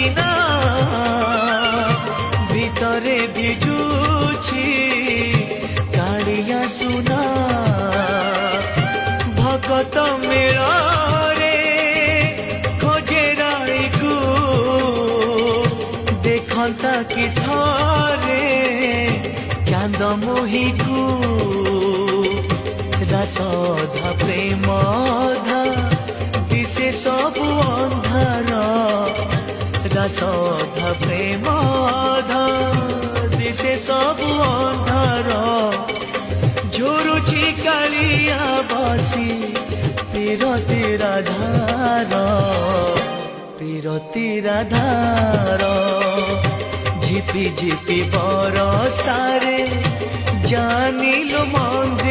हसीना ভিতরে ভিজুছি কালিয়া সুনা ভকত মেଳରେ খোঁজে রাইকু দেখন্তা কি থরে চাঁদ মোহিকু রাসধা প্রেমধা দিশে সবু ଅନ୍ଧାର রাসধা প্রেমধা দিশে সবু ଅନ୍ଧାର ঝুরুছি কালিয়া বসি পীরতির ধার পীরতির ধার ঝিপি ঝিপি বরসারে জানিল মন্দ